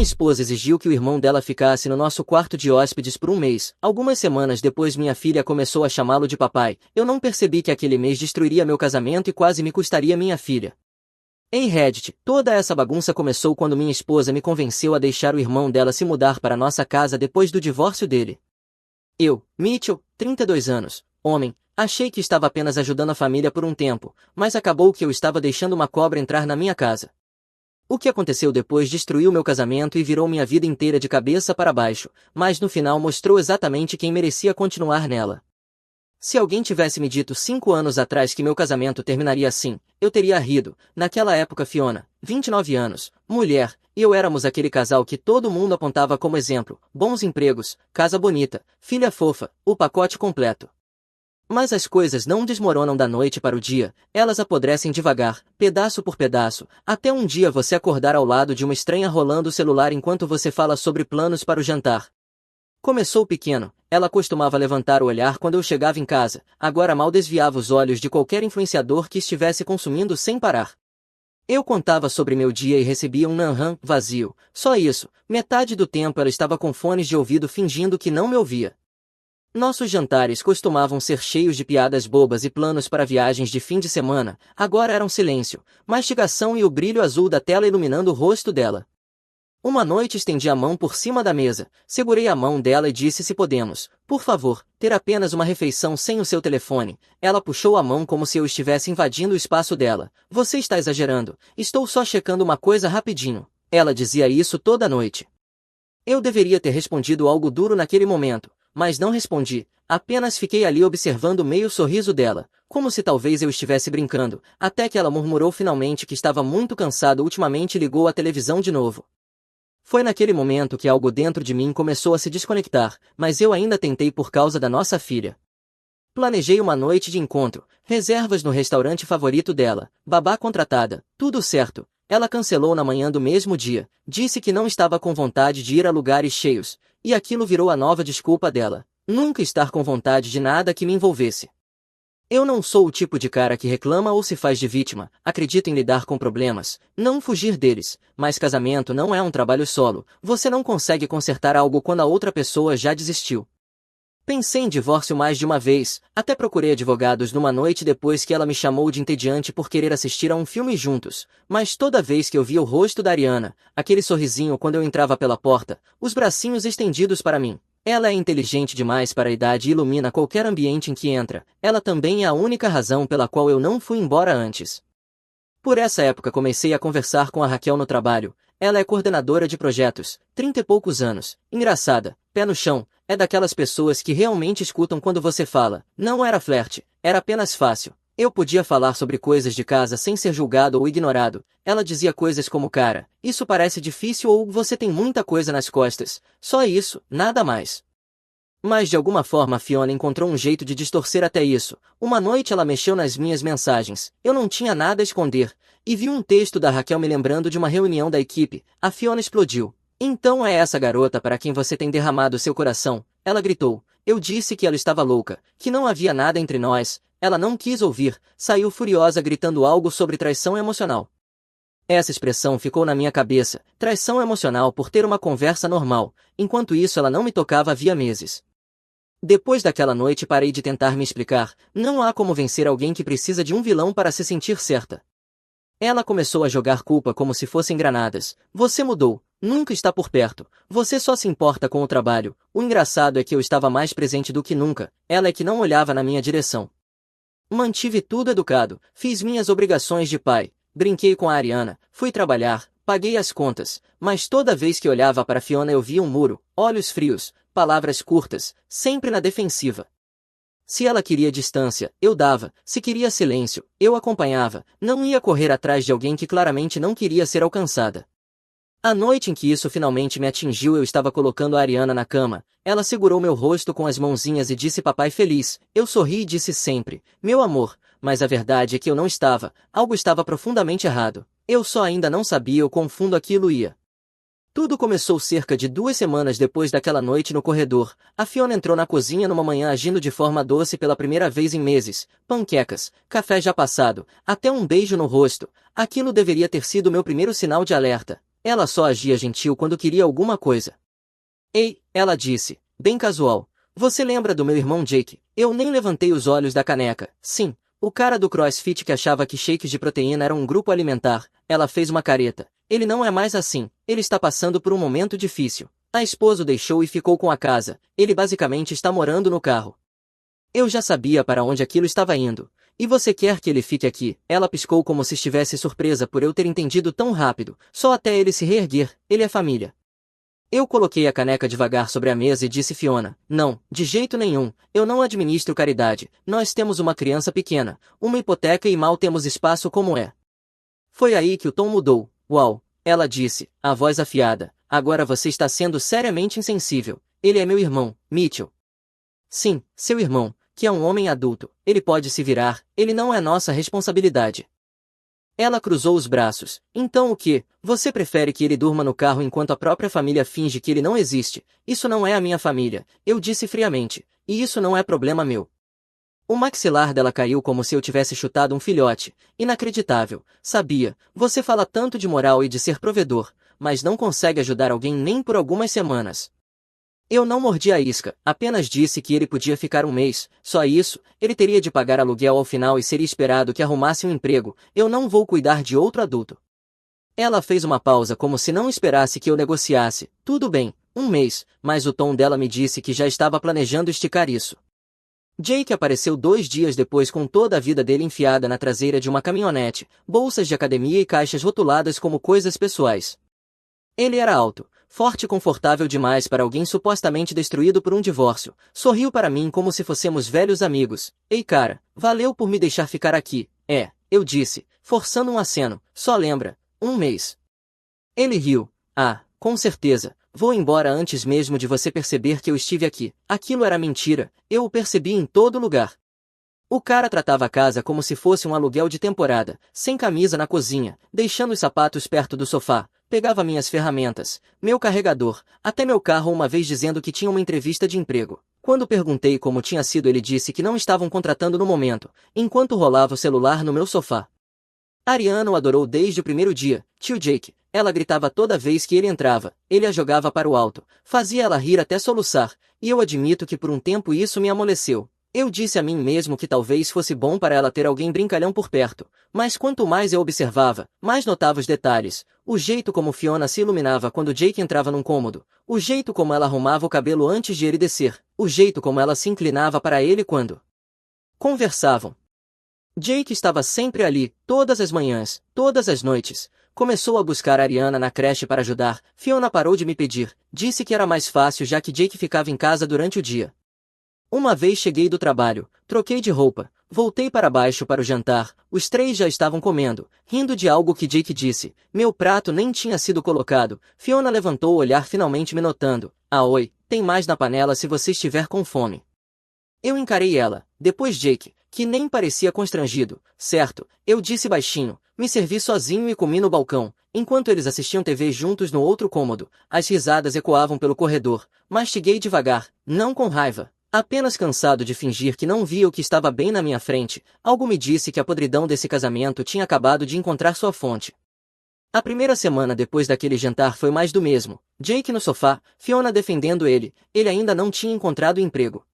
Minha esposa exigiu que o irmão dela ficasse no nosso quarto de hóspedes por um mês. Algumas semanas depois minha filha começou a chamá-lo de papai. Eu não percebi que aquele mês destruiria meu casamento e quase me custaria minha filha. Em Reddit, toda essa bagunça começou quando minha esposa me convenceu a deixar o irmão dela se mudar para nossa casa depois do divórcio dele. Eu, Mitchell, 32 anos, homem, achei que estava apenas ajudando a família por um tempo, mas acabou que eu estava deixando uma cobra entrar na minha casa. O que aconteceu depois destruiu meu casamento e virou minha vida inteira de cabeça para baixo, mas no final mostrou exatamente quem merecia continuar nela. Se alguém tivesse me dito 5 anos atrás que meu casamento terminaria assim, eu teria rido. Naquela época Fiona, 29 anos, mulher, e eu éramos aquele casal que todo mundo apontava como exemplo, bons empregos, casa bonita, filha fofa, o pacote completo. Mas as coisas não desmoronam da noite para o dia, elas apodrecem devagar, pedaço por pedaço, até um dia você acordar ao lado de uma estranha rolando o celular enquanto você fala sobre planos para o jantar. Começou pequeno, ela costumava levantar o olhar quando eu chegava em casa, agora mal desviava os olhos de qualquer influenciador que estivesse consumindo sem parar. Eu contava sobre meu dia e recebia um nanhã vazio, só isso, metade do tempo ela estava com fones de ouvido fingindo que não me ouvia. Nossos jantares costumavam ser cheios de piadas bobas e planos para viagens de fim de semana, agora eram silêncio, mastigação e o brilho azul da tela iluminando o rosto dela. Uma noite estendi a mão por cima da mesa, segurei a mão dela e disse se podemos, por favor, ter apenas uma refeição sem o seu telefone. Ela puxou a mão como se eu estivesse invadindo o espaço dela. Você está exagerando, estou só checando uma coisa rapidinho. Ela dizia isso toda noite. Eu deveria ter respondido algo duro naquele momento, mas não respondi, apenas fiquei ali observando o meio sorriso dela, como se talvez eu estivesse brincando, até que ela murmurou finalmente que estava muito cansado ultimamente e ligou a televisão de novo. Foi naquele momento que algo dentro de mim começou a se desconectar, mas eu ainda tentei por causa da nossa filha. Planejei uma noite de encontro, reservas no restaurante favorito dela, babá contratada, tudo certo. Ela cancelou na manhã do mesmo dia, disse que não estava com vontade de ir a lugares cheios, e aquilo virou a nova desculpa dela, nunca estar com vontade de nada que me envolvesse. Eu não sou o tipo de cara que reclama ou se faz de vítima, acredito em lidar com problemas, não fugir deles, mas casamento não é um trabalho solo, você não consegue consertar algo quando a outra pessoa já desistiu. Pensei em divórcio mais de uma vez, até procurei advogados numa noite depois que ela me chamou de entediante por querer assistir a um filme juntos, mas toda vez que eu via o rosto da Ariana, aquele sorrisinho quando eu entrava pela porta, os bracinhos estendidos para mim. Ela é inteligente demais para a idade e ilumina qualquer ambiente em que entra, ela também é a única razão pela qual eu não fui embora antes. Por essa época comecei a conversar com a Raquel no trabalho, ela é coordenadora de projetos, 30 e poucos anos, engraçada, pé no chão, é daquelas pessoas que realmente escutam quando você fala, não era flerte, era apenas fácil. Eu podia falar sobre coisas de casa sem ser julgado ou ignorado, ela dizia coisas como cara, isso parece difícil ou você tem muita coisa nas costas, só isso, nada mais. Mas de alguma forma Fiona encontrou um jeito de distorcer até isso. Uma noite ela mexeu nas minhas mensagens, eu não tinha nada a esconder, e vi um texto da Raquel me lembrando de uma reunião da equipe. A Fiona explodiu. Então é essa garota para quem você tem derramado seu coração, ela gritou. Eu disse que ela estava louca, que não havia nada entre nós, ela não quis ouvir, saiu furiosa gritando algo sobre traição emocional. Essa expressão ficou na minha cabeça, traição emocional por ter uma conversa normal, enquanto isso ela não me tocava havia meses. Depois daquela noite parei de tentar me explicar, não há como vencer alguém que precisa de um vilão para se sentir certa. Ela começou a jogar culpa como se fossem granadas, você mudou, nunca está por perto, você só se importa com o trabalho, o engraçado é que eu estava mais presente do que nunca, ela é que não olhava na minha direção. Mantive tudo educado, fiz minhas obrigações de pai, brinquei com a Ariana, fui trabalhar, paguei as contas, mas toda vez que olhava para Fiona eu via um muro, olhos frios, palavras curtas, sempre na defensiva. Se ela queria distância, eu dava, se queria silêncio, eu acompanhava, não ia correr atrás de alguém que claramente não queria ser alcançada. A noite em que isso finalmente me atingiu eu estava colocando a Ariana na cama, ela segurou meu rosto com as mãozinhas e disse papai feliz, eu sorri e disse sempre, meu amor, mas a verdade é que eu não estava, algo estava profundamente errado, eu só ainda não sabia o quão fundo aquilo ia. Tudo começou cerca de 2 semanas depois daquela noite no corredor. A Fiona entrou na cozinha numa manhã agindo de forma doce pela primeira vez em meses. Panquecas, café já passado, até um beijo no rosto. Aquilo deveria ter sido meu primeiro sinal de alerta. Ela só agia gentil quando queria alguma coisa. Ei, ela disse, bem casual. Você lembra do meu irmão Jake? Eu nem levantei os olhos da caneca. Sim, o cara do CrossFit que achava que shakes de proteína eram um grupo alimentar. Ela fez uma careta. Ele não é mais assim. Ele está passando por um momento difícil. A esposa o deixou e ficou com a casa. Ele basicamente está morando no carro. Eu já sabia para onde aquilo estava indo. E você quer que ele fique aqui? Ela piscou como se estivesse surpresa por eu ter entendido tão rápido. Só até ele se reerguer. Ele é família. Eu coloquei a caneca devagar sobre a mesa e disse Fiona, não, de jeito nenhum, eu não administro caridade, nós temos uma criança pequena, uma hipoteca e mal temos espaço como é. Foi aí que o tom mudou, uau, ela disse, a voz afiada, agora você está sendo seriamente insensível, ele é meu irmão, Mitchell. Sim, seu irmão, que é um homem adulto, ele pode se virar, ele não é nossa responsabilidade. Ela cruzou os braços. Então o que? Você prefere que ele durma no carro enquanto a própria família finge que ele não existe? Isso não é a minha família, eu disse friamente. E isso não é problema meu. O maxilar dela caiu como se eu tivesse chutado um filhote. Inacreditável. Sabia, você fala tanto de moral e de ser provedor, mas não consegue ajudar alguém nem por algumas semanas. Eu não mordi a isca, apenas disse que ele podia ficar um mês, só isso, ele teria de pagar aluguel ao final e seria esperado que arrumasse um emprego, eu não vou cuidar de outro adulto. Ela fez uma pausa como se não esperasse que eu negociasse, tudo bem, um mês, mas o tom dela me disse que já estava planejando esticar isso. Jake apareceu 2 dias depois com toda a vida dele enfiada na traseira de uma caminhonete, bolsas de academia e caixas rotuladas como coisas pessoais. Ele era alto, forte e confortável demais para alguém supostamente destruído por um divórcio. Sorriu para mim como se fossemos velhos amigos. Ei cara, valeu por me deixar ficar aqui. Eu disse, forçando um aceno. Só lembra, um mês. Ele riu. Ah, com certeza. Vou embora antes mesmo de você perceber que eu estive aqui. Aquilo era mentira. Eu o percebi em todo lugar. O cara tratava a casa como se fosse um aluguel de temporada, sem camisa na cozinha, deixando os sapatos perto do sofá, pegava minhas ferramentas, meu carregador, até meu carro uma vez dizendo que tinha uma entrevista de emprego. Quando perguntei como tinha sido, ele disse que não estavam contratando no momento, enquanto rolava o celular no meu sofá. Ariana o adorou desde o primeiro dia, tio Jake. Ela gritava toda vez que ele entrava, ele a jogava para o alto, fazia ela rir até soluçar, e eu admito que por um tempo isso me amoleceu. Eu disse a mim mesmo que talvez fosse bom para ela ter alguém brincalhão por perto, mas quanto mais eu observava, mais notava os detalhes, o jeito como Fiona se iluminava quando Jake entrava num cômodo, o jeito como ela arrumava o cabelo antes de ele descer, o jeito como ela se inclinava para ele quando conversavam. Jake estava sempre ali, todas as manhãs, todas as noites. Começou a buscar Ariana na creche para ajudar, Fiona parou de me pedir, disse que era mais fácil já que Jake ficava em casa durante o dia. Uma vez cheguei do trabalho, troquei de roupa, voltei para baixo para o jantar, os três já estavam comendo, rindo de algo que Jake disse, meu prato nem tinha sido colocado, Fiona levantou o olhar finalmente me notando, oi, tem mais na panela se você estiver com fome. Eu encarei ela, depois Jake, que nem parecia constrangido, certo, eu disse baixinho, me servi sozinho e comi no balcão, enquanto eles assistiam TV juntos no outro cômodo, as risadas ecoavam pelo corredor, mastiguei devagar, não com raiva. Apenas cansado de fingir que não via o que estava bem na minha frente, algo me disse que a podridão desse casamento tinha acabado de encontrar sua fonte. A primeira semana depois daquele jantar foi mais do mesmo. Jake no sofá, Fiona defendendo ele ainda não tinha encontrado emprego.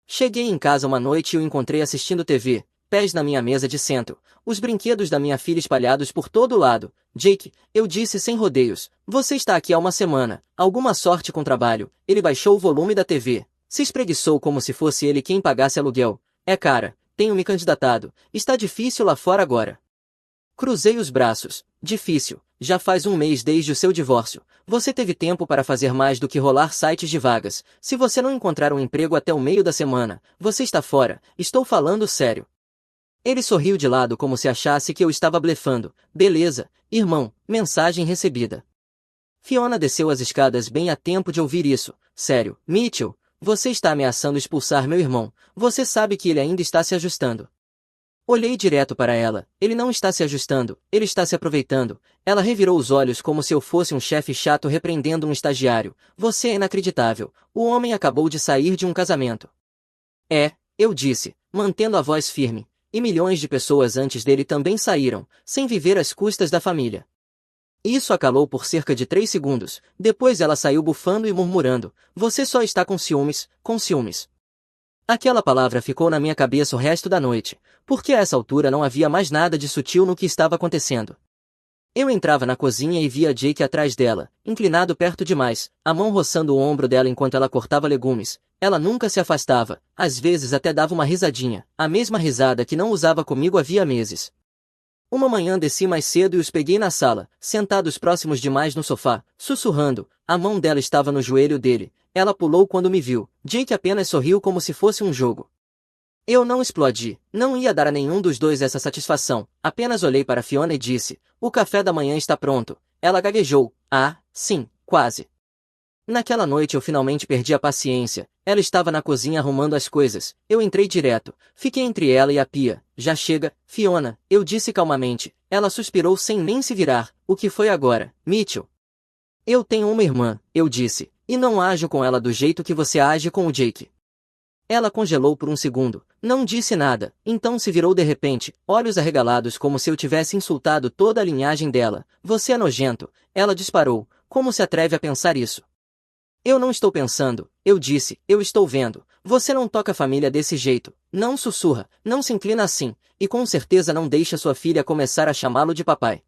Cheguei em casa uma noite e o encontrei assistindo TV, pés na minha mesa de centro, os brinquedos da minha filha espalhados por todo lado. Jake, eu disse sem rodeios, você está aqui há uma semana, alguma sorte com trabalho. Ele baixou o volume da TV. Se espreguiçou como se fosse ele quem pagasse aluguel. Cara, tenho me candidatado. Está difícil lá fora agora. Cruzei os braços. Difícil. Já faz um mês desde o seu divórcio. Você teve tempo para fazer mais do que rolar sites de vagas. Se você não encontrar um emprego até o meio da semana, você está fora. Estou falando sério. Ele sorriu de lado como se achasse que eu estava blefando. Beleza, irmão, mensagem recebida. Fiona desceu as escadas bem a tempo de ouvir isso. Sério, Mitchell. Você está ameaçando expulsar meu irmão. Você sabe que ele ainda está se ajustando. Olhei direto para ela. Ele não está se ajustando, ele está se aproveitando. Ela revirou os olhos como se eu fosse um chefe chato repreendendo um estagiário. Você é inacreditável. O homem acabou de sair de um casamento. Eu disse, mantendo a voz firme. E milhões de pessoas antes dele também saíram, sem viver às custas da família. Isso a calou por cerca de 3 segundos, depois ela saiu bufando e murmurando, você só está com ciúmes, com ciúmes. Aquela palavra ficou na minha cabeça o resto da noite, porque a essa altura não havia mais nada de sutil no que estava acontecendo. Eu entrava na cozinha e via Jake atrás dela, inclinado perto demais, a mão roçando o ombro dela enquanto ela cortava legumes. Ela nunca se afastava, às vezes até dava uma risadinha, a mesma risada que não usava comigo havia meses. Uma manhã desci mais cedo e os peguei na sala, sentados próximos demais no sofá, sussurrando, a mão dela estava no joelho dele. Ela pulou quando me viu, Jake apenas sorriu como se fosse um jogo. Eu não explodi, não ia dar a nenhum dos dois essa satisfação, apenas olhei para Fiona e disse, o café da manhã está pronto. Ela gaguejou, ah, sim, quase. Naquela noite eu finalmente perdi a paciência, ela estava na cozinha arrumando as coisas, eu entrei direto, fiquei entre ela e a pia, já chega, Fiona, eu disse calmamente, ela suspirou sem nem se virar, o que foi agora, Mitchell? Eu tenho uma irmã, eu disse, e não ajo com ela do jeito que você age com o Jake. Ela congelou por um segundo, não disse nada, então se virou de repente, olhos arregalados como se eu tivesse insultado toda a linhagem dela. Você é nojento, ela disparou, como se atreve a pensar isso? Eu não estou pensando, eu disse, eu estou vendo, você não toca a família desse jeito, não sussurra, não se inclina assim, e com certeza não deixa sua filha começar a chamá-lo de papai.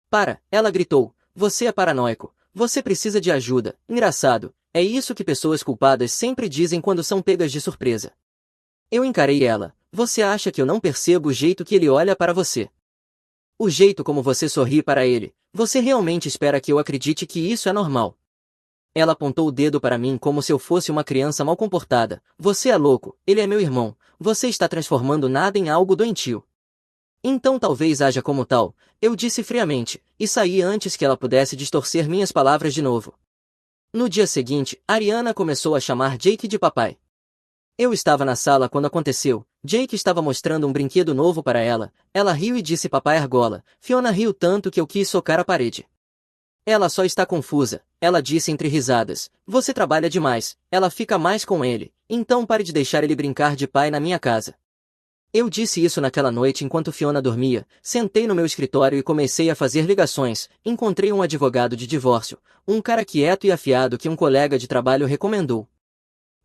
Para, ela gritou, você é paranoico, você precisa de ajuda, engraçado. É isso que pessoas culpadas sempre dizem quando são pegas de surpresa. Eu encarei ela. Você acha que eu não percebo o jeito que ele olha para você? O jeito como você sorri para ele. Você realmente espera que eu acredite que isso é normal? Ela apontou o dedo para mim como se eu fosse uma criança mal comportada. Você é louco, ele é meu irmão. Você está transformando nada em algo doentio. Então talvez haja como tal, eu disse friamente, e saí antes que ela pudesse distorcer minhas palavras de novo. No dia seguinte, Ariana começou a chamar Jake de papai. Eu estava na sala quando aconteceu. Jake estava mostrando um brinquedo novo para ela. Ela riu e disse papai argola. Fiona riu tanto que eu quis socar a parede. Ela só está confusa, ela disse entre risadas. Você trabalha demais, ela fica mais com ele. Então pare de deixar ele brincar de pai na minha casa. Eu disse isso naquela noite enquanto Fiona dormia, sentei no meu escritório e comecei a fazer ligações, encontrei um advogado de divórcio, um cara quieto e afiado que um colega de trabalho recomendou.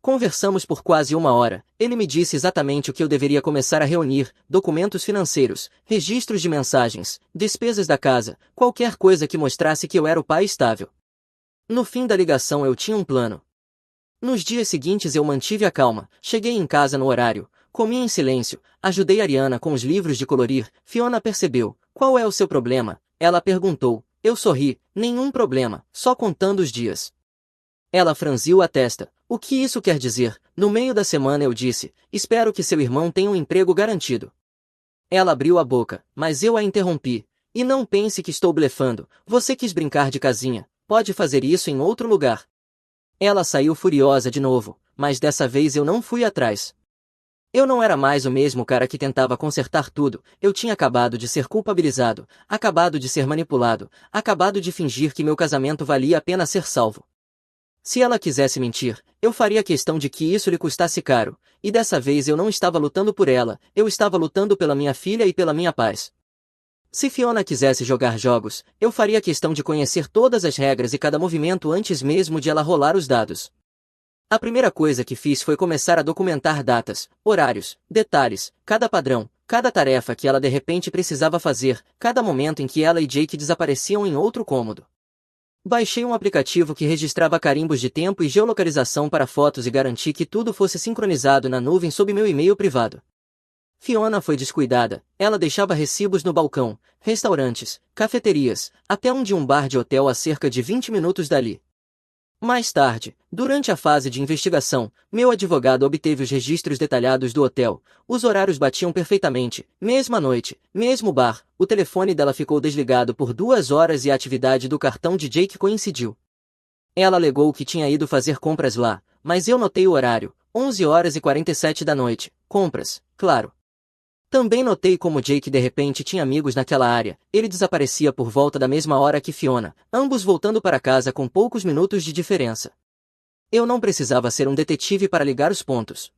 Conversamos por quase 1 hora, ele me disse exatamente o que eu deveria começar a reunir, documentos financeiros, registros de mensagens, despesas da casa, qualquer coisa que mostrasse que eu era o pai estável. No fim da ligação eu tinha um plano. Nos dias seguintes eu mantive a calma, cheguei em casa no horário, comi em silêncio, ajudei Ariana com os livros de colorir. Fiona percebeu. Qual é o seu problema? Ela perguntou. Eu sorri. Nenhum problema, só contando os dias. Ela franziu a testa. O que isso quer dizer? No meio da semana eu disse, espero que seu irmão tenha um emprego garantido. Ela abriu a boca, mas eu a interrompi. E não pense que estou blefando, você quis brincar de casinha, pode fazer isso em outro lugar. Ela saiu furiosa de novo, mas dessa vez eu não fui atrás. Eu não era mais o mesmo cara que tentava consertar tudo, eu tinha acabado de ser culpabilizado, acabado de ser manipulado, acabado de fingir que meu casamento valia a pena ser salvo. Se ela quisesse mentir, eu faria questão de que isso lhe custasse caro, e dessa vez eu não estava lutando por ela, eu estava lutando pela minha filha e pela minha paz. Se Fiona quisesse jogar jogos, eu faria questão de conhecer todas as regras e cada movimento antes mesmo de ela rolar os dados. A primeira coisa que fiz foi começar a documentar datas, horários, detalhes, cada padrão, cada tarefa que ela de repente precisava fazer, cada momento em que ela e Jake desapareciam em outro cômodo. Baixei um aplicativo que registrava carimbos de tempo e geolocalização para fotos e garanti que tudo fosse sincronizado na nuvem sob meu e-mail privado. Fiona foi descuidada, ela deixava recibos no balcão, restaurantes, cafeterias, até um de um bar de hotel a cerca de 20 minutos dali. Mais tarde, durante a fase de investigação, meu advogado obteve os registros detalhados do hotel. Os horários batiam perfeitamente, mesma noite, mesmo bar. O telefone dela ficou desligado por 2 horas e a atividade do cartão de Jake coincidiu. Ela alegou que tinha ido fazer compras lá, mas eu notei o horário, 11h47 da noite. Compras, claro. Também notei como Jake de repente tinha amigos naquela área, ele desaparecia por volta da mesma hora que Fiona, ambos voltando para casa com poucos minutos de diferença. Eu não precisava ser um detetive para ligar os pontos.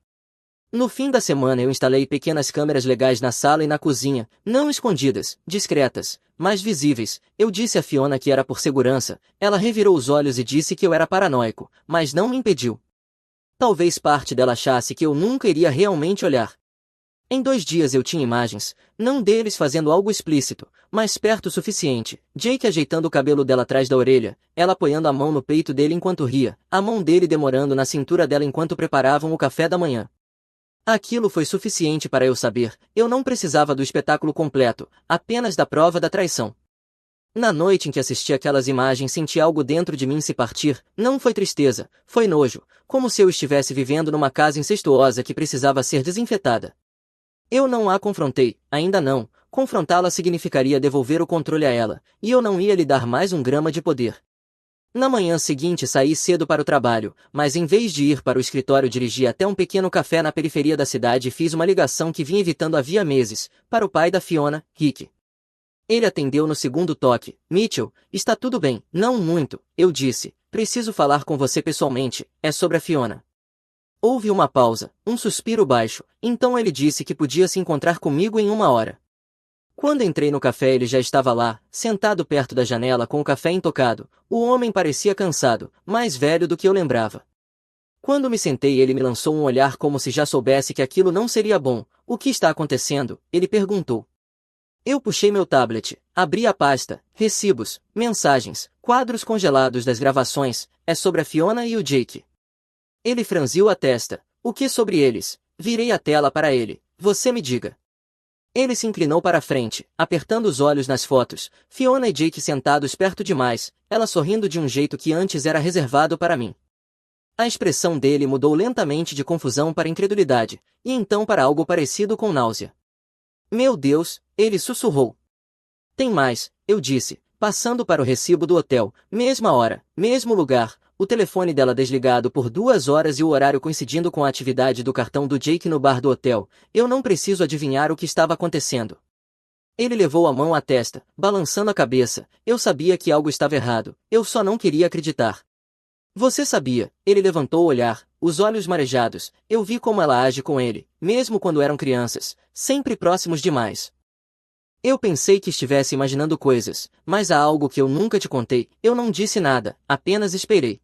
No fim da semana eu instalei pequenas câmeras legais na sala e na cozinha, não escondidas, discretas, mas visíveis. Eu disse a Fiona que era por segurança, ela revirou os olhos e disse que eu era paranoico, mas não me impediu. Talvez parte dela achasse que eu nunca iria realmente olhar. Em 2 dias eu tinha imagens, não deles fazendo algo explícito, mas perto o suficiente. Jake ajeitando o cabelo dela atrás da orelha, ela apoiando a mão no peito dele enquanto ria, a mão dele demorando na cintura dela enquanto preparavam o café da manhã. Aquilo foi suficiente para eu saber, eu não precisava do espetáculo completo, apenas da prova da traição. Na noite em que assisti aquelas imagens senti algo dentro de mim se partir, não foi tristeza, foi nojo, como se eu estivesse vivendo numa casa incestuosa que precisava ser desinfetada. Eu não a confrontei, ainda não, confrontá-la significaria devolver o controle a ela, e eu não ia lhe dar mais um grama de poder. Na manhã seguinte saí cedo para o trabalho, mas em vez de ir para o escritório dirigi até um pequeno café na periferia da cidade e fiz uma ligação que vinha evitando havia meses, para o pai da Fiona, Rick. Ele atendeu no segundo toque. Mitchell, está tudo bem? Não muito, eu disse. Preciso falar com você pessoalmente, é sobre a Fiona. Houve uma pausa, um suspiro baixo, então ele disse que podia se encontrar comigo em 1 hora. Quando entrei no café ele já estava lá, sentado perto da janela com o café intocado. O homem parecia cansado, mais velho do que eu lembrava. Quando me sentei ele me lançou um olhar como se já soubesse que aquilo não seria bom. O que está acontecendo? Ele perguntou. Eu puxei meu tablet, abri a pasta, recibos, mensagens, quadros congelados das gravações, é sobre a Fiona e o Jake. Ele franziu a testa. O que sobre eles? Virei a tela para ele. Você me diga. Ele se inclinou para a frente, apertando os olhos nas fotos. Fiona e Jake sentados perto demais, ela sorrindo de um jeito que antes era reservado para mim. A expressão dele mudou lentamente de confusão para incredulidade, e então para algo parecido com náusea. Meu Deus, ele sussurrou. Tem mais, eu disse, passando para o recibo do hotel, mesma hora, mesmo lugar, o telefone dela desligado por 2 horas e o horário coincidindo com a atividade do cartão do Jake no bar do hotel. Eu não preciso adivinhar o que estava acontecendo. Ele levou a mão à testa, balançando a cabeça. Eu sabia que algo estava errado, eu só não queria acreditar. Você sabia, ele levantou o olhar, os olhos marejados. Eu vi como ela age com ele, mesmo quando eram crianças, sempre próximos demais. Eu pensei que estivesse imaginando coisas, mas há algo que eu nunca te contei. Eu não disse nada, apenas esperei.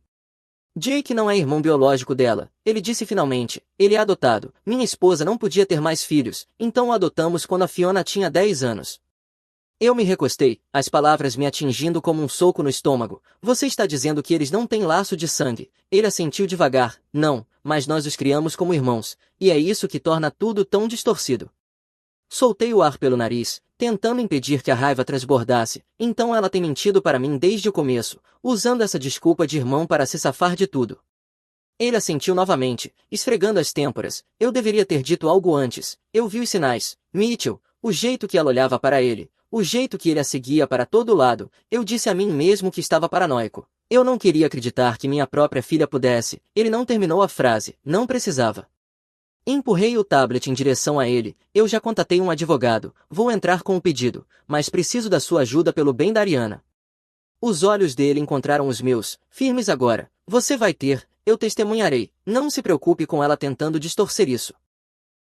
Jake não é irmão biológico dela, ele disse finalmente. Ele é adotado. Minha esposa não podia ter mais filhos, então o adotamos quando a Fiona tinha 10 anos. Eu me recostei, as palavras me atingindo como um soco no estômago. Você está dizendo que eles não têm laço de sangue. Ele assentiu devagar. Não, mas nós os criamos como irmãos, e é isso que torna tudo tão distorcido. Soltei o ar pelo nariz, tentando impedir que a raiva transbordasse. Então ela tem mentido para mim desde o começo, usando essa desculpa de irmão para se safar de tudo. Ele assentiu novamente, esfregando as têmporas. Eu deveria ter dito algo antes. Eu vi os sinais. Mitchell, o jeito que ela olhava para ele, o jeito que ele a seguia para todo lado. Eu disse a mim mesmo que estava paranoico. Eu não queria acreditar que minha própria filha pudesse. Ele não terminou a frase. Não precisava. Empurrei o tablet em direção a ele. Eu já contatei um advogado. Vou entrar com o pedido, mas preciso da sua ajuda pelo bem da Ariana. Os olhos dele encontraram os meus, firmes agora. Você vai ter, eu testemunharei. Não se preocupe com ela tentando distorcer isso.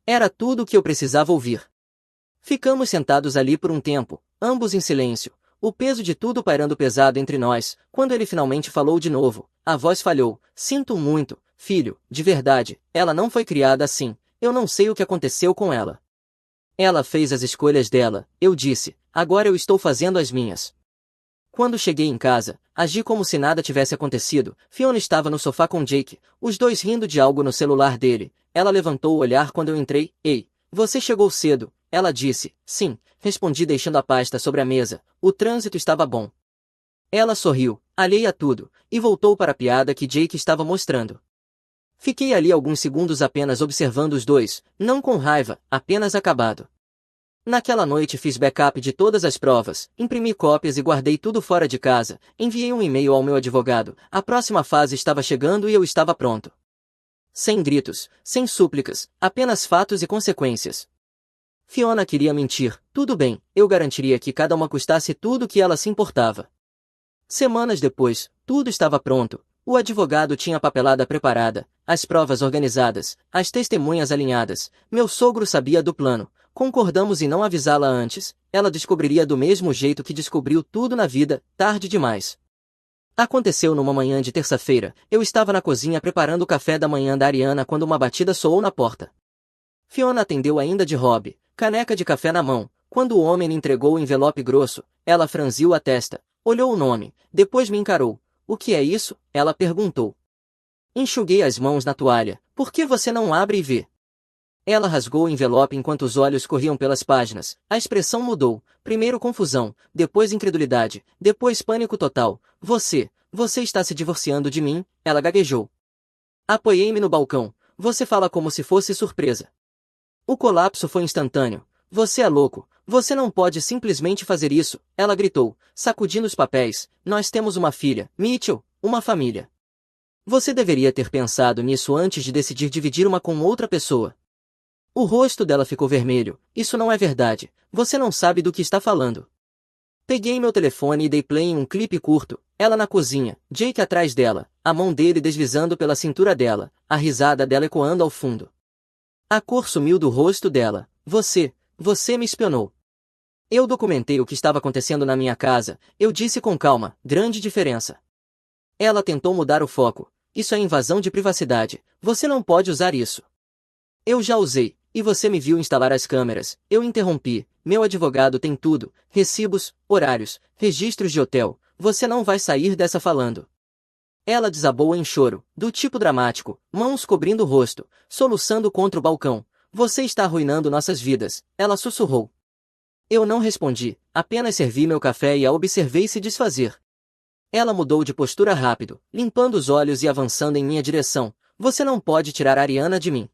Era tudo o que eu precisava ouvir. Ficamos sentados ali por um tempo, ambos em silêncio, o peso de tudo pairando pesado entre nós. Quando ele finalmente falou de novo, a voz falhou. Sinto muito, filho, de verdade, ela não foi criada assim. Eu não sei o que aconteceu com ela. Ela fez as escolhas dela, eu disse. Agora eu estou fazendo as minhas. Quando cheguei em casa, agi como se nada tivesse acontecido. Fiona estava no sofá com Jake, os dois rindo de algo no celular dele. Ela levantou o olhar quando eu entrei. Ei, você chegou cedo, ela disse. Sim, respondi deixando a pasta sobre a mesa. O trânsito estava bom. Ela sorriu, alheia a tudo, e voltou para a piada que Jake estava mostrando. Fiquei ali alguns segundos apenas observando os dois, não com raiva, apenas acabado. Naquela noite fiz backup de todas as provas, imprimi cópias e guardei tudo fora de casa. Enviei um e-mail ao meu advogado. A próxima fase estava chegando e eu estava pronto. Sem gritos, sem súplicas, apenas fatos e consequências. Fiona queria mentir. Tudo bem, eu garantiria que cada uma custasse tudo o que ela se importava. Semanas depois, tudo estava pronto. O advogado tinha a papelada preparada, as provas organizadas, as testemunhas alinhadas. Meu sogro sabia do plano. Concordamos em não avisá-la antes. Ela descobriria do mesmo jeito que descobriu tudo na vida, tarde demais. Aconteceu numa manhã de terça-feira. Eu estava na cozinha preparando o café da manhã da Ariana quando uma batida soou na porta. Fiona atendeu ainda de hobby, caneca de café na mão. Quando o homem lhe entregou o envelope grosso, ela franziu a testa, olhou o nome, depois me encarou. O que é isso? Ela perguntou. Enxuguei as mãos na toalha. Por que você não abre e vê? Ela rasgou o envelope enquanto os olhos corriam pelas páginas. A expressão mudou. Primeiro confusão, depois incredulidade, depois pânico total. Você está se divorciando de mim? Ela gaguejou. Apoiei-me no balcão. Você fala como se fosse surpresa. O colapso foi instantâneo. Você é louco. Você não pode simplesmente fazer isso, ela gritou, sacudindo os papéis. Nós temos uma filha, Mitchell, uma família. Você deveria ter pensado nisso antes de decidir dividir uma com outra pessoa. O rosto dela ficou vermelho. Isso não é verdade. Você não sabe do que está falando. Peguei meu telefone e dei play em um clipe curto. Ela na cozinha, Jake atrás dela, a mão dele deslizando pela cintura dela, a risada dela ecoando ao fundo. A cor sumiu do rosto dela. Você me espionou. Eu documentei o que estava acontecendo na minha casa, eu disse com calma, grande diferença. Ela tentou mudar o foco. Isso é invasão de privacidade, você não pode usar isso. Eu já usei, e você me viu instalar as câmeras. Eu interrompi, meu advogado tem tudo, recibos, horários, registros de hotel, você não vai sair dessa falando. Ela desabou em choro, do tipo dramático, mãos cobrindo o rosto, soluçando contra o balcão. Você está arruinando nossas vidas, ela sussurrou. Eu não respondi, apenas servi meu café e a observei se desfazer. Ela mudou de postura rápido, limpando os olhos e avançando em minha direção. Você não pode tirar a Ariana de mim.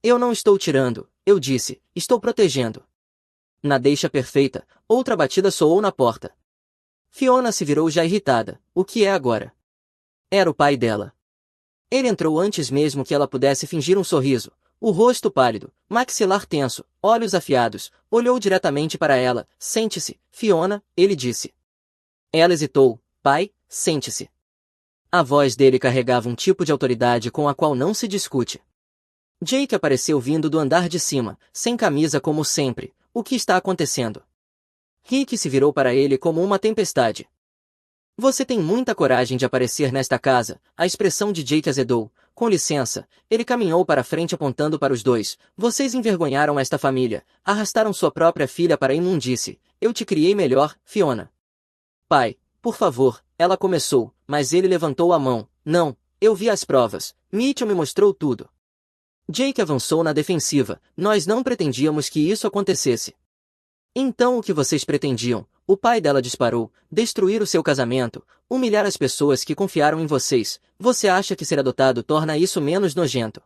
Eu não estou tirando, eu disse, estou protegendo. Na deixa perfeita, outra batida soou na porta. Fiona se virou já irritada. O que é agora? Era o pai dela. Ele entrou antes mesmo que ela pudesse fingir um sorriso. O rosto pálido, maxilar tenso, olhos afiados, olhou diretamente para ela. Sente-se, Fiona, ele disse. Ela hesitou. Pai, sente-se. A voz dele carregava um tipo de autoridade com a qual não se discute. Jake apareceu vindo do andar de cima, sem camisa como sempre. O que está acontecendo? Rick se virou para ele como uma tempestade. Você tem muita coragem de aparecer nesta casa, a expressão de Jake azedou. Com licença, ele caminhou para frente apontando para os dois. Vocês envergonharam esta família, arrastaram sua própria filha para a imundície. Eu te criei melhor, Fiona. Pai, por favor, ela começou, mas ele levantou a mão. Não, eu vi as provas. Mitchell me mostrou tudo. Jake avançou na defensiva. Nós não pretendíamos que isso acontecesse. Então o que vocês pretendiam? O pai dela disparou, destruir o seu casamento, humilhar as pessoas que confiaram em vocês. Você acha que ser adotado torna isso menos nojento?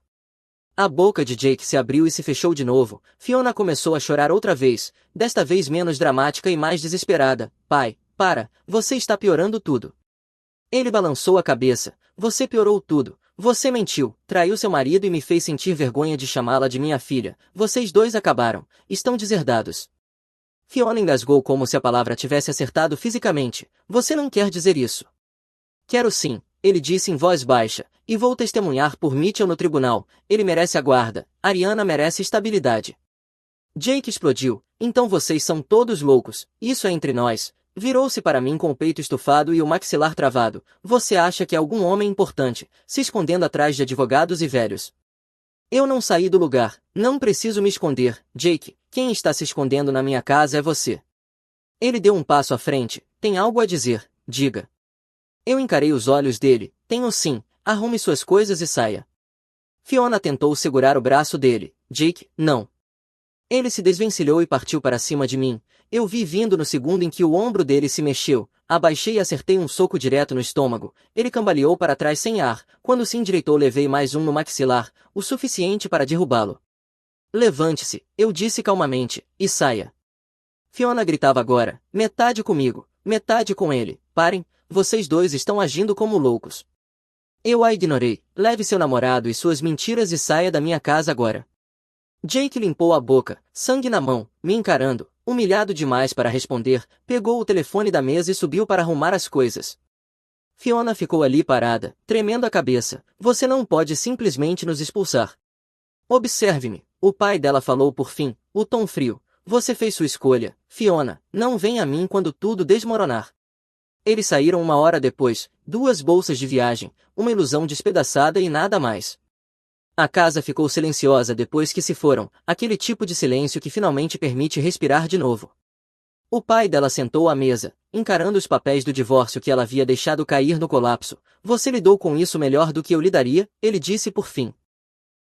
A boca de Jake se abriu e se fechou de novo. Fiona começou a chorar outra vez, desta vez menos dramática e mais desesperada. Pai, para, você está piorando tudo. Ele balançou a cabeça. Você piorou tudo. Você mentiu, traiu seu marido e me fez sentir vergonha de chamá-la de minha filha. Vocês dois acabaram. Estão deserdados. Fiona engasgou como se a palavra tivesse acertado fisicamente. Você não quer dizer isso. Quero sim, ele disse em voz baixa, e vou testemunhar por Mitchell no tribunal. Ele merece a guarda. Ariana merece estabilidade. Jake explodiu. Então vocês são todos loucos. Isso é entre nós. Virou-se para mim com o peito estufado e o maxilar travado. Você acha que é algum homem importante, se escondendo atrás de advogados e velhos. Eu não saí do lugar. Não preciso me esconder, Jake. Quem está se escondendo na minha casa é você. Ele deu um passo à frente. Tem algo a dizer, diga. Eu encarei os olhos dele. Tenho sim. Arrume suas coisas e saia. Fiona tentou segurar o braço dele. Jake, não. Ele se desvencilhou e partiu para cima de mim. Eu vi vindo no segundo em que o ombro dele se mexeu. Abaixei e acertei um soco direto no estômago. Ele cambaleou para trás sem ar. Quando se endireitou, levei mais um no maxilar, o suficiente para derrubá-lo. Levante-se, eu disse calmamente, e saia. Fiona gritava agora, metade comigo, metade com ele. Parem, vocês dois estão agindo como loucos. Eu a ignorei. Leve seu namorado e suas mentiras e saia da minha casa agora. Jake limpou a boca, sangue na mão, me encarando, humilhado demais para responder, pegou o telefone da mesa e subiu para arrumar as coisas. Fiona ficou ali parada, tremendo a cabeça. Você não pode simplesmente nos expulsar. Observe-me, o pai dela falou por fim, o tom frio. Você fez sua escolha, Fiona, não venha a mim quando tudo desmoronar. Eles saíram uma hora depois, 2 bolsas de viagem, uma ilusão despedaçada e nada mais. A casa ficou silenciosa depois que se foram, aquele tipo de silêncio que finalmente permite respirar de novo. O pai dela sentou à mesa, encarando os papéis do divórcio que ela havia deixado cair no colapso. Você lidou com isso melhor do que eu lidaria, ele disse por fim.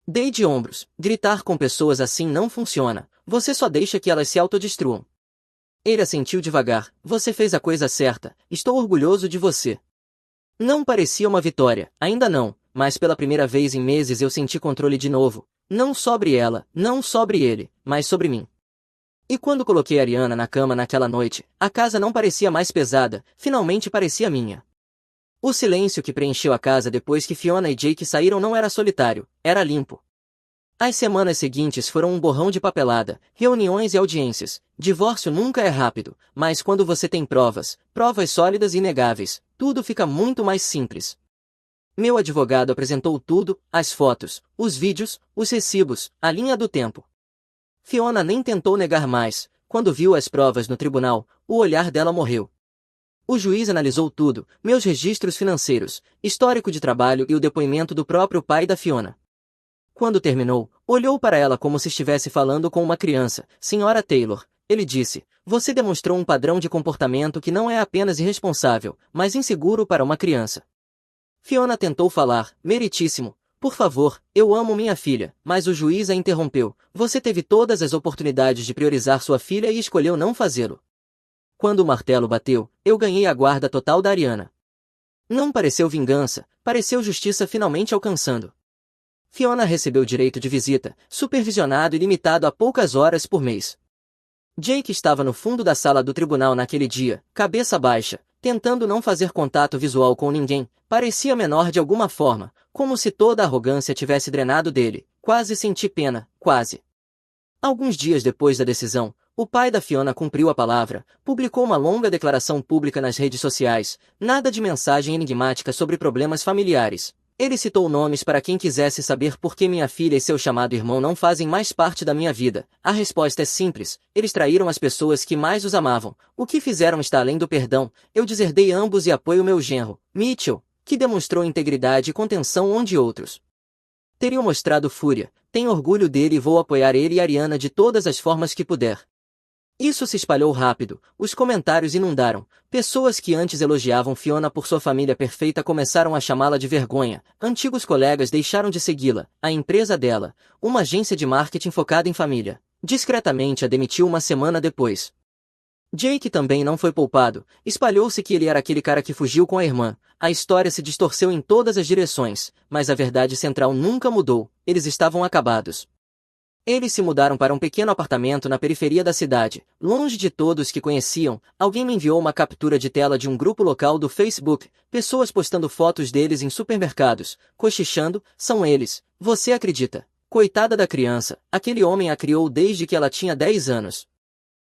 Dei de ombros, gritar com pessoas assim não funciona, você só deixa que elas se autodestruam. Ele assentiu devagar, você fez a coisa certa, estou orgulhoso de você. Não parecia uma vitória, ainda não, mas pela primeira vez em meses eu senti controle de novo, não sobre ela, não sobre ele, mas sobre mim. E quando coloquei Ariana na cama naquela noite, a casa não parecia mais pesada, finalmente parecia minha. O silêncio que preencheu a casa depois que Fiona e Jake saíram não era solitário, era limpo. As semanas seguintes foram um borrão de papelada, reuniões e audiências. Divórcio nunca é rápido, mas quando você tem provas, provas sólidas e inegáveis, tudo fica muito mais simples. Meu advogado apresentou tudo, as fotos, os vídeos, os recibos, a linha do tempo. Fiona nem tentou negar mais. Quando viu as provas no tribunal, o olhar dela morreu. O juiz analisou tudo, meus registros financeiros, histórico de trabalho e o depoimento do próprio pai da Fiona. Quando terminou, olhou para ela como se estivesse falando com uma criança. Senhora Taylor, ele disse, você demonstrou um padrão de comportamento que não é apenas irresponsável, mas inseguro para uma criança. Fiona tentou falar, meritíssimo. Por favor, eu amo minha filha, mas o juiz a interrompeu. Você teve todas as oportunidades de priorizar sua filha e escolheu não fazê-lo. Quando o martelo bateu, eu ganhei a guarda total da Ariana. Não pareceu vingança, pareceu justiça finalmente alcançando. Fiona recebeu direito de visita, supervisionado e limitado a poucas horas por mês. Jake estava no fundo da sala do tribunal naquele dia, cabeça baixa, tentando não fazer contato visual com ninguém, parecia menor de alguma forma, como se toda a arrogância tivesse drenado dele. Quase senti pena, quase. Alguns dias depois da decisão, o pai da Fiona cumpriu a palavra, publicou uma longa declaração pública nas redes sociais, nada de mensagem enigmática sobre problemas familiares. Ele citou nomes para quem quisesse saber por que minha filha e seu chamado irmão não fazem mais parte da minha vida. A resposta é simples, eles traíram as pessoas que mais os amavam. O que fizeram está além do perdão, eu deserdei ambos e apoio meu genro, Mitchell, que demonstrou integridade e contenção onde outros teriam mostrado fúria. Tenho orgulho dele e vou apoiar ele e Ariana de todas as formas que puder. Isso se espalhou rápido, os comentários inundaram. Pessoas que antes elogiavam Fiona por sua família perfeita começaram a chamá-la de vergonha. Antigos colegas deixaram de segui-la. A empresa dela, uma agência de marketing focada em família, discretamente a demitiu uma semana depois. Jake também não foi poupado. Espalhou-se que ele era aquele cara que fugiu com a irmã. A história se distorceu em todas as direções, mas a verdade central nunca mudou. Eles estavam acabados. Eles se mudaram para um pequeno apartamento na periferia da cidade, longe de todos que conheciam. Alguém me enviou uma captura de tela de um grupo local do Facebook, pessoas postando fotos deles em supermercados, cochichando, são eles, você acredita? Coitada da criança, aquele homem a criou desde que ela tinha 10 anos.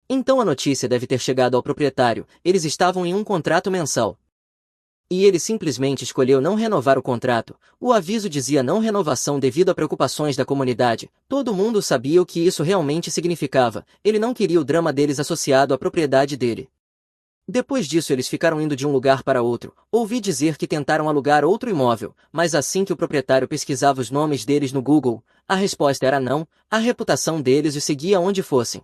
Então a notícia deve ter chegado ao proprietário, eles estavam em um contrato mensal. E ele simplesmente escolheu não renovar o contrato. O aviso dizia não renovação devido a preocupações da comunidade. Todo mundo sabia o que isso realmente significava. Ele não queria o drama deles associado à propriedade dele. Depois disso eles ficaram indo de um lugar para outro. Ouvi dizer que tentaram alugar outro imóvel, mas assim que o proprietário pesquisava os nomes deles no Google, a resposta era não, a reputação deles os seguia onde fossem.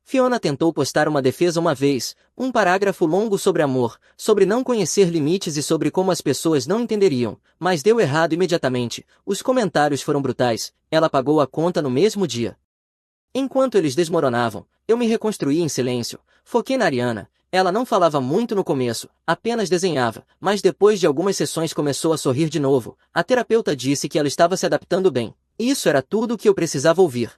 Fiona tentou postar uma defesa uma vez, um parágrafo longo sobre amor, sobre não conhecer limites e sobre como as pessoas não entenderiam, mas deu errado imediatamente. Os comentários foram brutais, ela pagou a conta no mesmo dia. Enquanto eles desmoronavam, eu me reconstruí em silêncio, foquei na Ariana. Ela não falava muito no começo, apenas desenhava, mas depois de algumas sessões começou a sorrir de novo. A terapeuta disse que ela estava se adaptando bem. Isso era tudo o que eu precisava ouvir.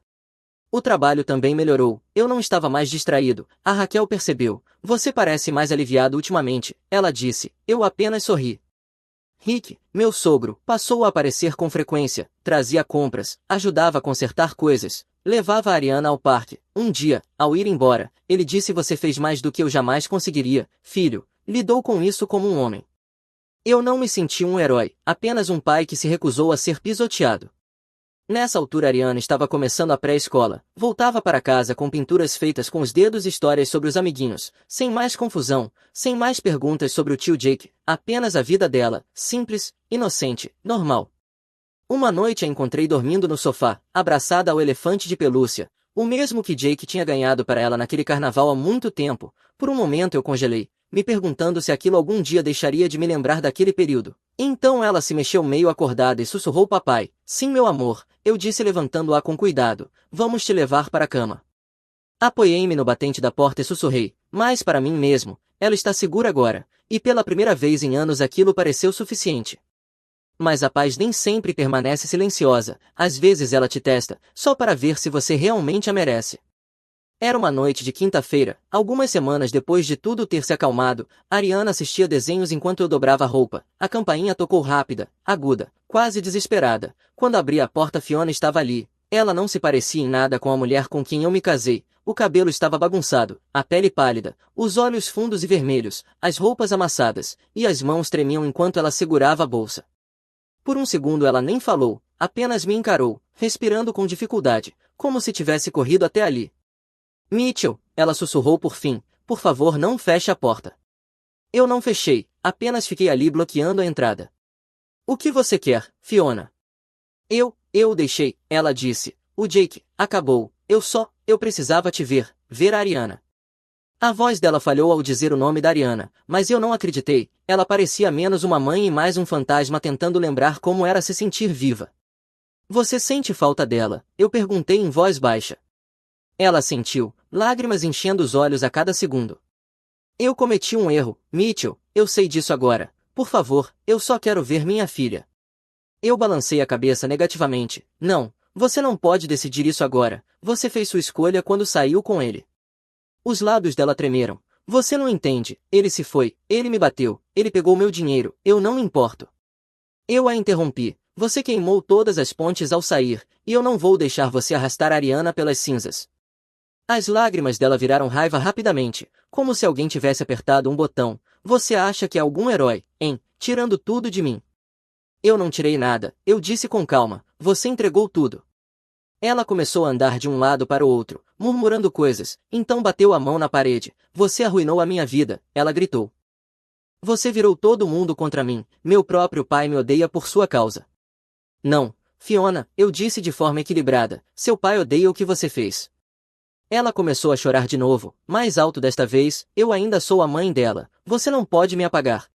O trabalho também melhorou, eu não estava mais distraído. A Raquel percebeu. Você parece mais aliviado ultimamente, ela disse. Eu apenas sorri. Rick, meu sogro, passou a aparecer com frequência, trazia compras, ajudava a consertar coisas, levava a Ariana ao parque. Um dia, ao ir embora, ele disse você fez mais do que eu jamais conseguiria, filho, lidou com isso como um homem. Eu não me senti um herói, apenas um pai que se recusou a ser pisoteado. Nessa altura Ariana estava começando a pré-escola, voltava para casa com pinturas feitas com os dedos e histórias sobre os amiguinhos, sem mais confusão, sem mais perguntas sobre o tio Jake, apenas a vida dela, simples, inocente, normal. Uma noite a encontrei dormindo no sofá, abraçada ao elefante de pelúcia, o mesmo que Jake tinha ganhado para ela naquele carnaval há muito tempo. Por um momento eu congelei, me perguntando se aquilo algum dia deixaria de me lembrar daquele período. Então ela se mexeu meio acordada e sussurrou papai. Sim, meu amor, eu disse levantando-a com cuidado. Vamos te levar para a cama. Apoiei-me no batente da porta e sussurrei, mas para mim mesmo, ela está segura agora, e pela primeira vez em anos aquilo pareceu suficiente. Mas a paz nem sempre permanece silenciosa, às vezes ela te testa, só para ver se você realmente a merece. Era uma noite de quinta-feira, algumas semanas depois de tudo ter se acalmado, Ariana assistia desenhos enquanto eu dobrava a roupa. A campainha tocou rápida, aguda, quase desesperada. Quando abri a porta Fiona estava ali. Ela não se parecia em nada com a mulher com quem eu me casei. O cabelo estava bagunçado, a pele pálida, os olhos fundos e vermelhos, as roupas amassadas, e as mãos tremiam enquanto ela segurava a bolsa. Por um segundo ela nem falou, apenas me encarou, respirando com dificuldade, como se tivesse corrido até ali. Mitchell, ela sussurrou por fim, por favor não feche a porta. Eu não fechei, apenas fiquei ali bloqueando a entrada. O que você quer, Fiona? Eu deixei, ela disse. O Jake, acabou, eu precisava te ver a Ariana. A voz dela falhou ao dizer o nome da Ariana, mas eu não acreditei, ela parecia menos uma mãe e mais um fantasma tentando lembrar como era se sentir viva. Você sente falta dela? Eu perguntei em voz baixa. Ela sentiu, lágrimas enchendo os olhos a cada segundo. Eu cometi um erro, Mitchell, eu sei disso agora. Por favor, eu só quero ver minha filha. Eu balancei a cabeça negativamente. Não, você não pode decidir isso agora. Você fez sua escolha quando saiu com ele. Os lábios dela tremeram. Você não entende. Ele se foi, ele me bateu, ele pegou meu dinheiro, eu não me importo. Eu a interrompi. Você queimou todas as pontes ao sair, e eu não vou deixar você arrastar a Ariana pelas cinzas. As lágrimas dela viraram raiva rapidamente, como se alguém tivesse apertado um botão. Você acha que é algum herói, hein? Tirando tudo de mim. Eu não tirei nada, eu disse com calma. Você entregou tudo. Ela começou a andar de um lado para o outro, murmurando coisas, então bateu a mão na parede. Você arruinou a minha vida, ela gritou. Você virou todo mundo contra mim, meu próprio pai me odeia por sua causa. Não, Fiona, eu disse de forma equilibrada, seu pai odeia o que você fez. Ela começou a chorar de novo, mais alto desta vez, eu ainda sou a mãe dela, você não pode me apagar.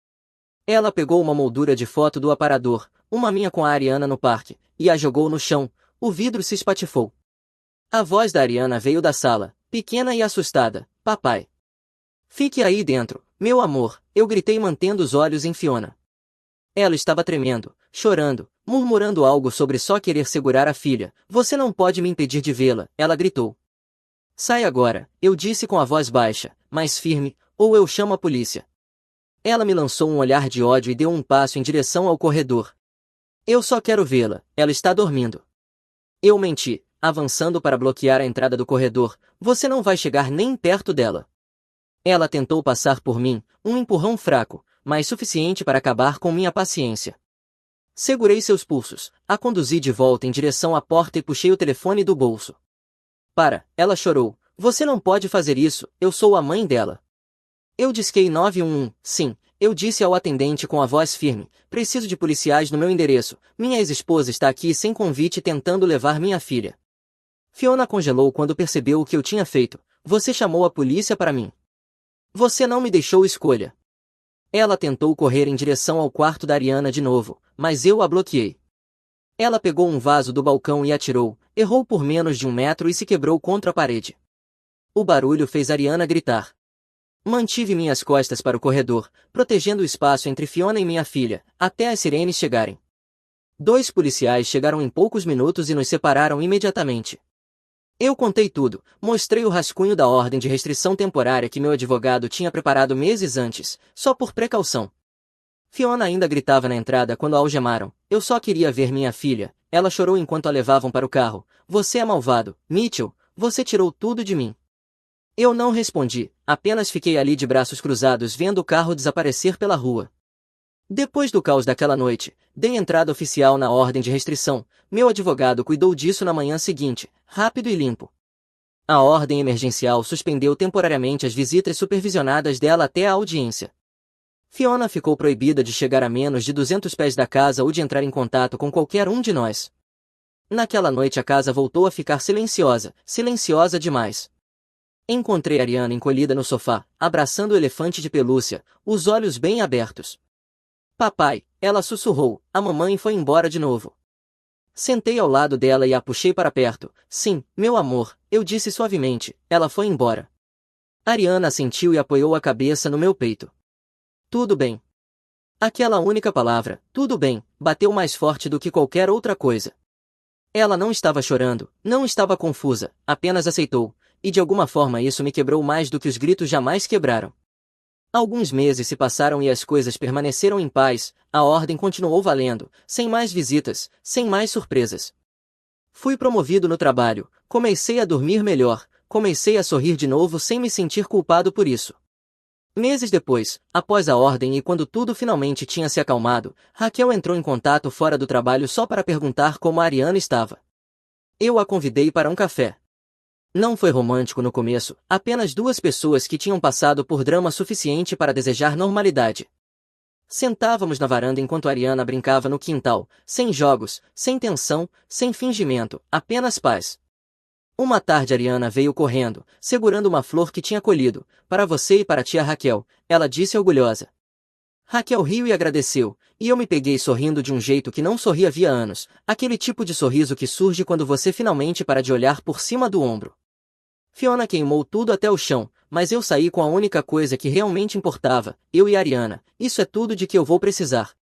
Ela pegou uma moldura de foto do aparador, uma minha com a Ariana no parque, e a jogou no chão, o vidro se espatifou. A voz da Ariana veio da sala, pequena e assustada, papai. Fique aí dentro, meu amor, eu gritei mantendo os olhos em Fiona. Ela estava tremendo, chorando, murmurando algo sobre só querer segurar a filha, você não pode me impedir de vê-la, ela gritou. Sai agora, eu disse com a voz baixa, mas firme, ou eu chamo a polícia. Ela me lançou um olhar de ódio e deu um passo em direção ao corredor. Eu só quero vê-la, ela está dormindo. Eu menti, avançando para bloquear a entrada do corredor, você não vai chegar nem perto dela. Ela tentou passar por mim, um empurrão fraco, mas suficiente para acabar com minha paciência. Segurei seus pulsos, a conduzi de volta em direção à porta e puxei o telefone do bolso. Para, ela chorou. Você não pode fazer isso, eu sou a mãe dela. Eu disquei 911, sim, eu disse ao atendente com a voz firme, preciso de policiais no meu endereço, minha ex-esposa está aqui sem convite tentando levar minha filha. Fiona congelou quando percebeu o que eu tinha feito, você chamou a polícia para mim. Você não me deixou escolha. Ela tentou correr em direção ao quarto da Ariana de novo, mas eu a bloqueei. Ela pegou um vaso do balcão e atirou, errou por menos de 1 metro e se quebrou contra a parede. O barulho fez Ariana gritar. Mantive minhas costas para o corredor, protegendo o espaço entre Fiona e minha filha, até as sirenes chegarem. 2 policiais chegaram em poucos minutos e nos separaram imediatamente. Eu contei tudo, mostrei o rascunho da ordem de restrição temporária que meu advogado tinha preparado meses antes, só por precaução. Fiona ainda gritava na entrada quando a algemaram. Eu só queria ver minha filha. Ela chorou enquanto a levavam para o carro. Você é malvado, Mitchell. Você tirou tudo de mim. Eu não respondi, apenas fiquei ali de braços cruzados vendo o carro desaparecer pela rua. Depois do caos daquela noite, dei entrada oficial na ordem de restrição. Meu advogado cuidou disso na manhã seguinte, rápido e limpo. A ordem emergencial suspendeu temporariamente as visitas supervisionadas dela até a audiência. Fiona ficou proibida de chegar a menos de 200 pés da casa ou de entrar em contato com qualquer um de nós. Naquela noite a casa voltou a ficar silenciosa, silenciosa demais. Encontrei Ariana encolhida no sofá, abraçando o elefante de pelúcia, os olhos bem abertos. Papai, ela sussurrou, a mamãe foi embora de novo. Sentei ao lado dela e a puxei para perto. Sim, meu amor, eu disse suavemente, ela foi embora. Ariana assentiu e apoiou a cabeça no meu peito. Tudo bem. Aquela única palavra, tudo bem, bateu mais forte do que qualquer outra coisa. Ela não estava chorando, não estava confusa, apenas aceitou, e de alguma forma isso me quebrou mais do que os gritos jamais quebraram. Alguns meses se passaram e as coisas permaneceram em paz, a ordem continuou valendo, sem mais visitas, sem mais surpresas. Fui promovido no trabalho, comecei a dormir melhor, comecei a sorrir de novo sem me sentir culpado por isso. Meses depois, após a ordem e quando tudo finalmente tinha se acalmado, Raquel entrou em contato fora do trabalho só para perguntar como a Ariana estava. Eu a convidei para um café. Não foi romântico no começo, apenas duas pessoas que tinham passado por drama suficiente para desejar normalidade. Sentávamos na varanda enquanto Ariana brincava no quintal, sem jogos, sem tensão, sem fingimento, apenas paz. Uma tarde Ariana veio correndo, segurando uma flor que tinha colhido, para você e para a tia Raquel, ela disse orgulhosa. Raquel riu e agradeceu, e eu me peguei sorrindo de um jeito que não sorri havia anos, aquele tipo de sorriso que surge quando você finalmente para de olhar por cima do ombro. Fiona queimou tudo até o chão, mas eu saí com a única coisa que realmente importava, eu e Ariana, isso é tudo de que eu vou precisar.